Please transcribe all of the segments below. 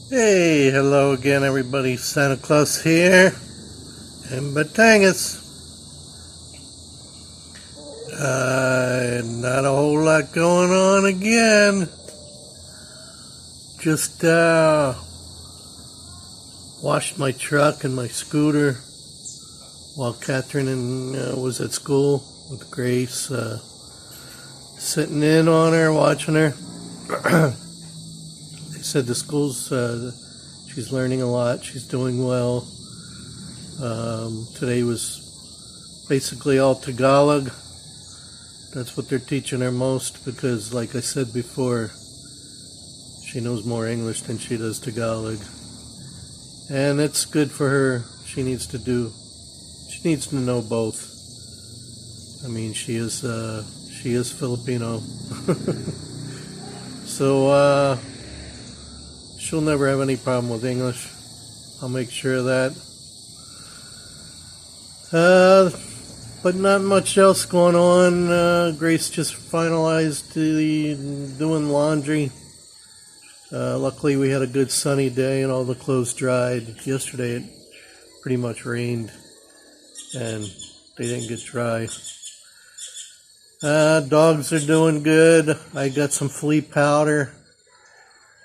Hey, hello again, everybody. Santa Claus here in Batangas. Not a whole lot going on again. Just washed my truck and my scooter while Catherine was at school with Grace. Sitting in on her, watching her. They said the school's she's learning a lot. She's doing well. Today was basically all Tagalog. That's what they're teaching her most because, like I said before, she knows more English than she does Tagalog. And it's good for her. She needs to know both. I mean, she is Filipino. So, she'll never have any problem with English. I'll make sure of that. But not much else going on. Grace just finalized doing laundry. Luckily we had a good sunny day and all the clothes dried. Yesterday it pretty much rained and they didn't get dry. Dogs are doing good. I got some flea powder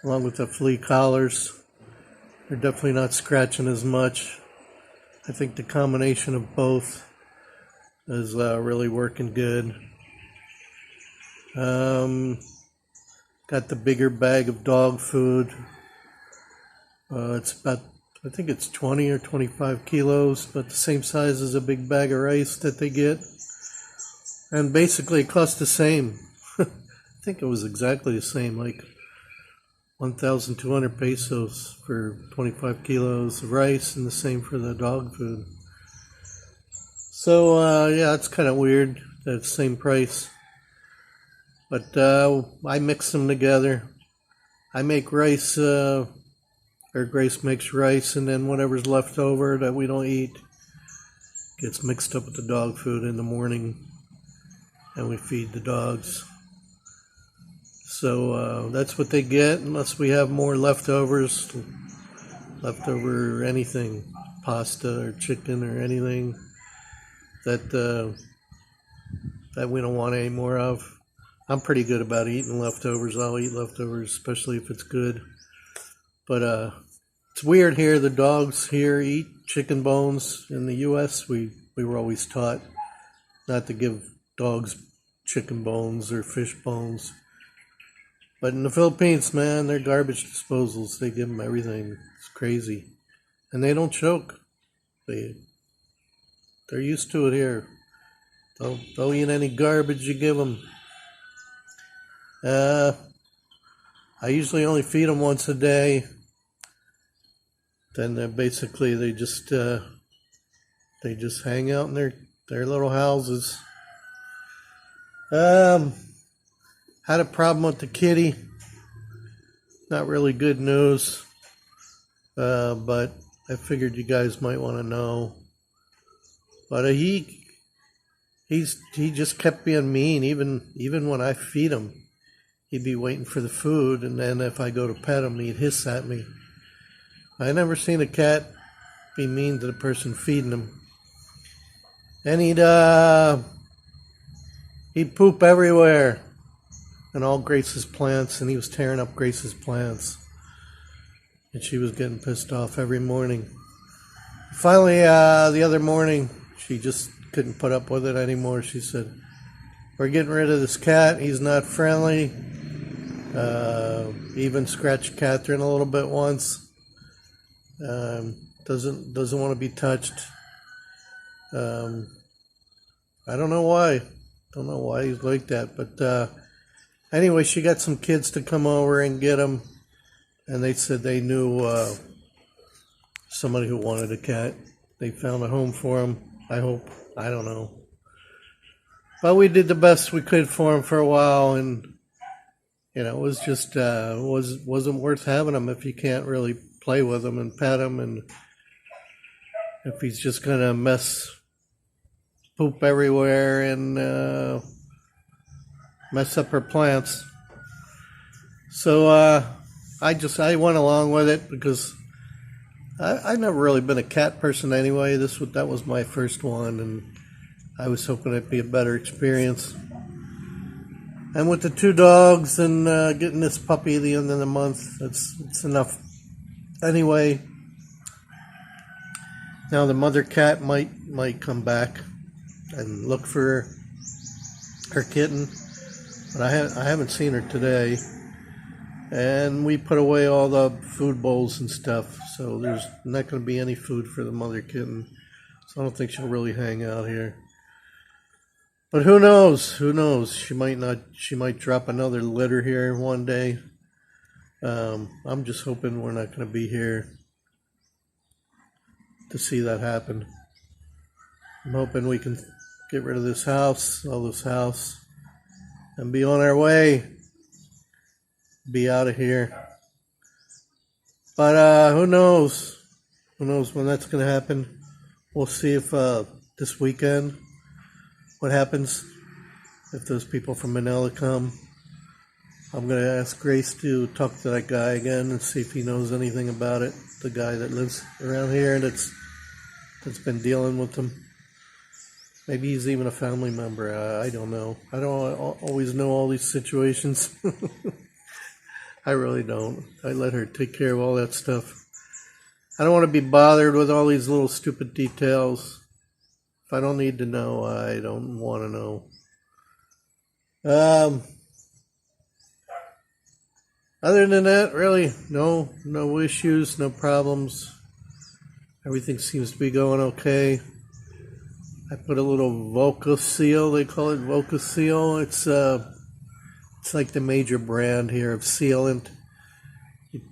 along with the flea collars. They're definitely not scratching as much. I think the combination of both is really working good. Got the bigger bag of dog food. It's about, I think it's 20 or 25 kilos, but the same size as a big bag of rice that they get. And basically it costs the same. I think it was exactly the same, like 1,200 pesos for 25 kilos of rice, and the same for the dog food. So, yeah, it's kind of weird that it's the same price. But I mix them together. I make rice, or Grace makes rice, and then whatever's left over that we don't eat gets mixed up with the dog food in the morning, and we feed the dogs. So that's what they get, unless we have more leftover anything, pasta or chicken or anything that we don't want any more of. I'm pretty good about eating leftovers. I'll eat leftovers, especially if it's good. But it's weird here. The dogs here eat chicken bones. In the U.S., we were always taught not to give dogs chicken bones or fish bones. But in the Philippines, man, they're garbage disposals. They give them everything. It's crazy. And they don't choke. They're used to it here. They'll eat any garbage you give them. I usually only feed them once a day. Then basically they just hang out in their little houses. Had a problem with the kitty. Not really good news. But I figured you guys might want to know. But he just kept being mean. Even when I feed him, he'd be waiting for the food, and then if I go to pet him, he'd hiss at me. I never seen a cat be mean to the person feeding him. And he'd poop everywhere, and all Grace's plants, and he was tearing up Grace's plants. And she was getting pissed off every morning. Finally, the other morning, she just couldn't put up with it anymore. She said, "We're getting rid of this cat. He's not friendly." Even scratched Catherine a little bit once. Doesn't want to be touched. I don't know why. Don't know why he's like that. But anyway, she got some kids to come over and get him. And they said they knew somebody who wanted a cat. They found a home for him, I hope. I don't know. But we did the best we could for him for a while. And, you know, it was just wasn't worth having him if you can't really play with him and pet him. And if he's just going to poop everywhere and mess up her plants. So I went along with it because I've never really been a cat person anyway. That was my first one, and I was hoping it'd be a better experience. And with the 2 dogs and getting this puppy at the end of the month, it's enough. Anyway, now the mother cat might come back and look for her kitten, but I haven't seen her today. And we put away all the food bowls and stuff, so there's not going to be any food for the mother kitten. So I don't think she'll really hang out here. But who knows? Who knows? She might drop another litter here one day. I'm just hoping we're not going to be here to see that happen. I'm hoping we can get rid of this house, sell this house, and be on our way. Be out of here. But who knows? Who knows when that's going to happen? We'll see if this weekend, what happens if those people from Manila come. I'm going to ask Grace to talk to that guy again and see if he knows anything about it. The guy that lives around here that's been dealing with them. Maybe he's even a family member. I don't know. I don't always know all these situations. I really don't. I let her take care of all that stuff. I don't want to be bothered with all these little stupid details. If I don't need to know, I don't want to know. Other than that, really, no issues, no problems. Everything seems to be going okay. I put a little Volca seal. They call it Volca seal. It's like the major brand here of sealant.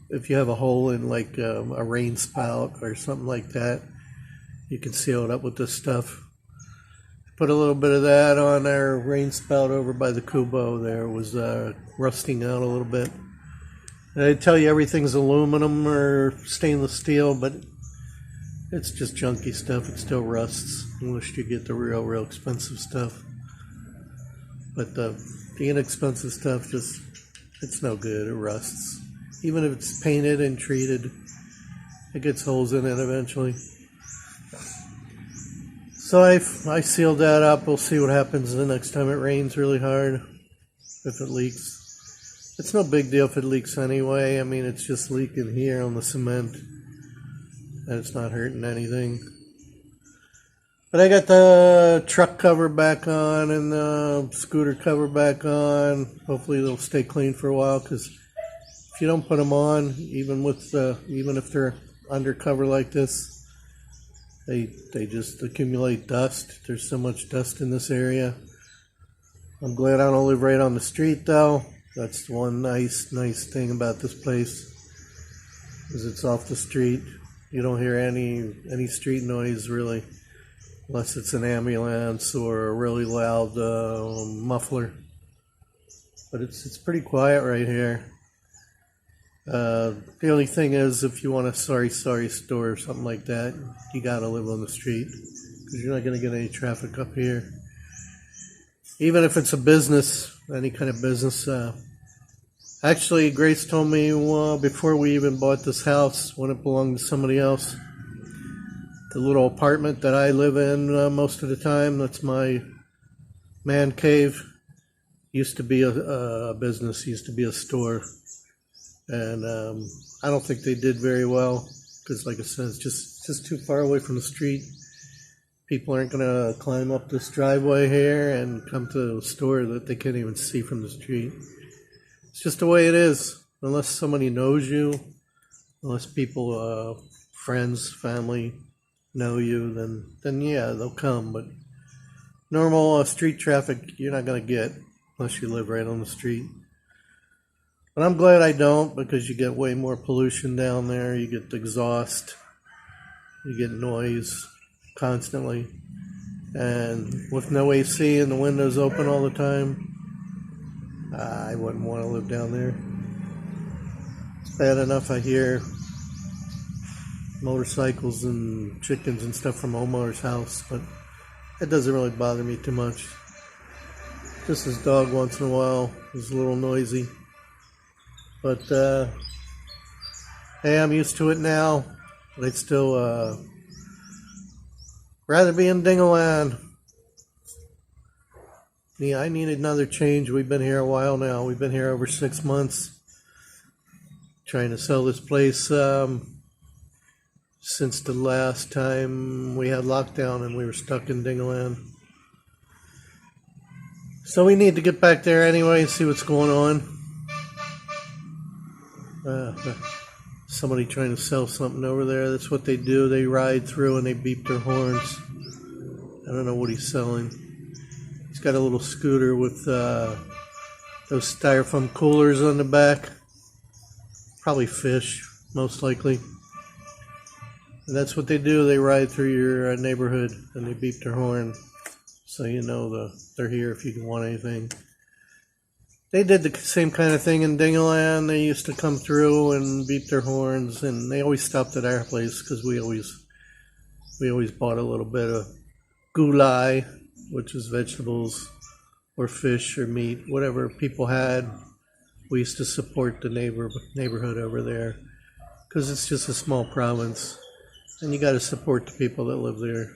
If you have a hole in like a rain spout or something like that, you can seal it up with this stuff. Put a little bit of that on our rain spout over by the Kubo there. It was rusting out a little bit. And I tell you everything's aluminum or stainless steel, but it's just junky stuff. It still rusts unless you get the real expensive stuff. But the inexpensive stuff it's no good. It rusts. Even if it's painted and treated, it gets holes in it eventually. So I sealed that up. We'll see what happens the next time it rains really hard, if it leaks. It's no big deal if it leaks anyway. I mean, it's just leaking here on the cement, and it's not hurting anything. But I got the truck cover back on and the scooter cover back on. Hopefully they'll stay clean for a while, because if you don't put them on, even if they're undercover like this, they just accumulate dust. There's so much dust in this area. I'm glad I don't live right on the street, though. That's the one nice thing about this place, is it's off the street. You don't hear any street noise really, unless it's an ambulance or a really loud muffler. But it's pretty quiet right here. The only thing is, if you want a sorry store or something like that, you gotta live on the street, because you're not gonna get any traffic up here. Even if it's a business, any kind of business. Actually, Grace told me before we even bought this house, when it belonged to somebody else, the little apartment that I live in most of the time, that's my man cave, used to be a business, used to be a store. And I don't think they did very well, because like I said, it's just too far away from the street. People aren't going to climb up this driveway here and come to a store that they can't even see from the street. It's just the way it is. Unless somebody knows you, unless people, friends, family know you, then yeah, they'll come. But normal street traffic, you're not going to get unless you live right on the street. But I'm glad I don't, because you get way more pollution down there. You get exhaust, you get noise constantly, and with no AC and the windows open all the time, I wouldn't want to live down there. It's bad enough I hear motorcycles and chickens and stuff from Omar's house, but it doesn't really bother me too much. Just his dog once in a while is a little noisy. But Hey, I'm used to it now, but I'd still rather be in Dingaland. Yeah, I need another change. We've been here a while now. We've been here over 6 months trying to sell this place since the last time we had lockdown and we were stuck in Dingaland. So we need to get back there anyway and see what's going on. Somebody trying to sell something over there. That's what they do. They ride through and they beep their horns. I don't know what he's selling. He's got a little scooter with those styrofoam coolers on the back. Probably fish, most likely. And that's what they do. They ride through your neighborhood and they beep their horn, so you know they're here if you want anything. They did the same kind of thing in Dingaland. They used to come through and beep their horns, and they always stopped at our place because we always bought a little bit of gulai, which is vegetables or fish or meat, whatever people had. We used to support the neighborhood over there because it's just a small province, and you got to support the people that live there.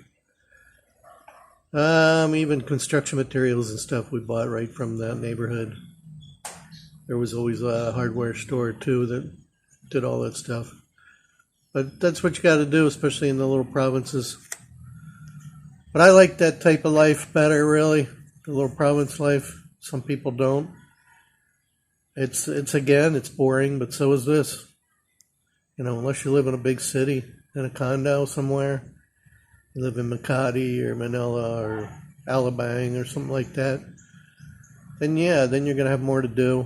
Even construction materials and stuff we bought right from that neighborhood. There was always a hardware store too that did all that stuff. But that's what you got to do, especially in the little provinces. But I like that type of life better, really, the little province life. Some people don't. It's boring, but so is this. You know, unless you live in a big city, in a condo somewhere, you live in Makati or Manila or Alabang or something like that, then yeah, then you're going to have more to do.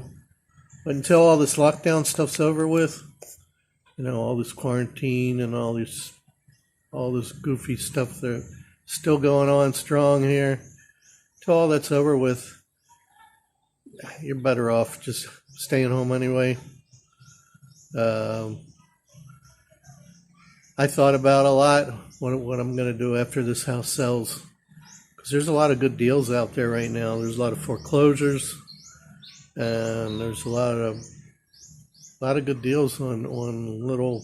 But until all this lockdown stuff's over with, you know, all this quarantine and all this goofy stuff that's still going on strong here, until all that's over with, you're better off just staying home anyway. I thought about a lot what I'm going to do after this house sells, because there's a lot of good deals out there right now. There's a lot of foreclosures, and there's a lot of good deals on little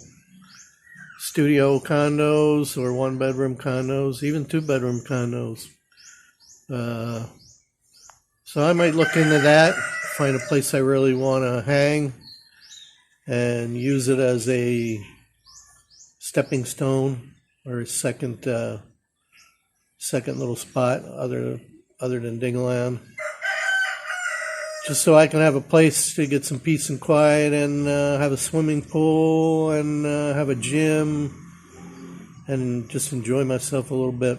studio condos or 1-bedroom condos, even 2-bedroom condos. So I might look into that, find a place I really want to hang, and use it as a stepping stone or a second little spot other than Dingaland, just so I can have a place to get some peace and quiet and have a swimming pool and have a gym and just enjoy myself a little bit.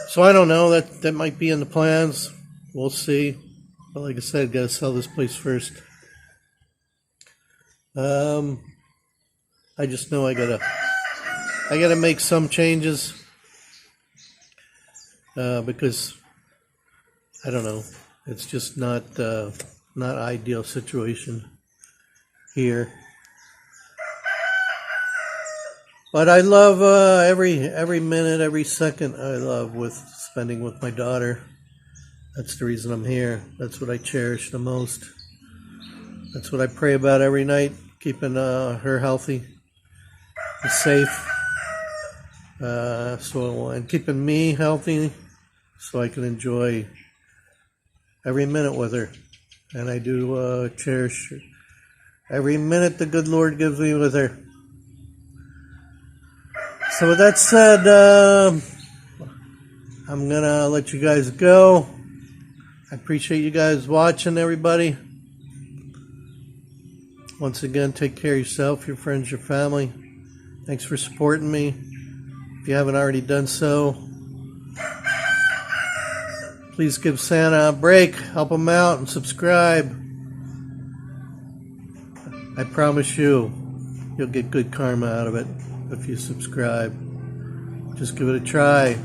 So I don't know, that might be in the plans. We'll see. But like I said, got to sell this place first. I just know I gotta make some changes because I don't know. It's just not ideal situation here. But I love every minute, every second I love with spending with my daughter. That's the reason I'm here. That's what I cherish the most. That's what I pray about every night, keeping her healthy and safe. And keeping me healthy so I can enjoy every minute with her. And I do cherish every minute the good Lord gives me with her. So with that said, I'm going to let you guys go. I appreciate you guys watching, everybody. Once again, take care of yourself, your friends, your family. Thanks for supporting me. If you haven't already done so, please give Santa a break, help him out, and subscribe. I promise you'll get good karma out of it if you subscribe. Just give it a try.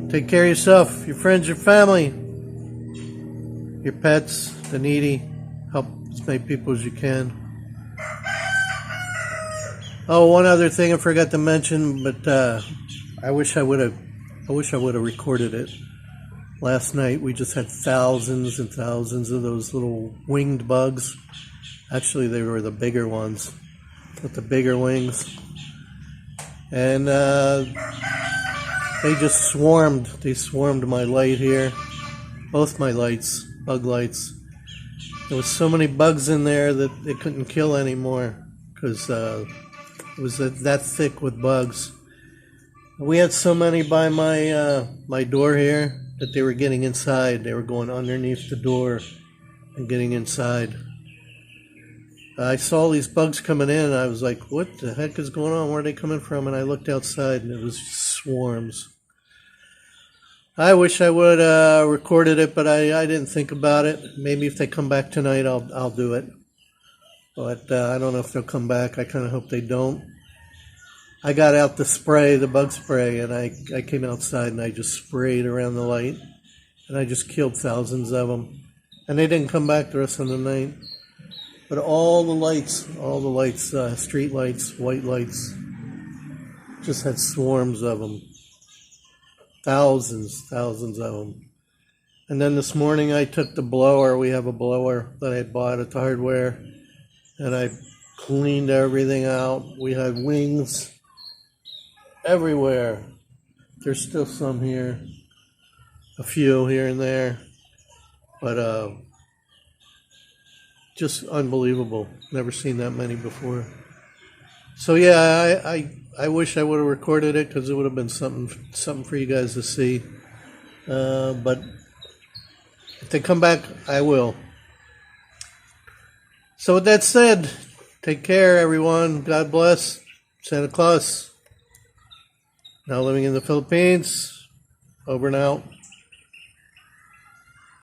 Take care of yourself, your friends, your family, your pets, the needy. Help as many people as you can. Oh, one other thing I forgot to mention, but I wish I would have recorded it. Last night we just had thousands and thousands of those little winged bugs. Actually, they were the bigger ones with the bigger wings. And they just swarmed. They swarmed my light here. Both my lights, bug lights. There was so many bugs in there that they couldn't kill anymore because it was that thick with bugs. We had so many by my door here that they were getting inside. They were going underneath the door and getting inside. I saw these bugs coming in and I was like, what the heck is going on? Where are they coming from? And I looked outside and it was swarms. I wish I would recorded it, but I didn't think about it. Maybe if they come back tonight, I'll do it. But I don't know if they'll come back. I kind of hope they don't. I got out the spray, the bug spray, and I came outside and I just sprayed around the light. And I just killed thousands of them. And they didn't come back the rest of the night. But all the lights, street lights, white lights, just had swarms of them. Thousands of them. And then this morning I took the blower. We have a blower that I bought at the hardware. And I cleaned everything out. We had wings everywhere. There's still some here. A few here and there. But just unbelievable. Never seen that many before. So yeah, I wish I would have recorded it because it would have been something for you guys to see. But if they come back, I will. So with that said, take care, everyone. God bless. Santa Claus. Now living in the Philippines. Over and out.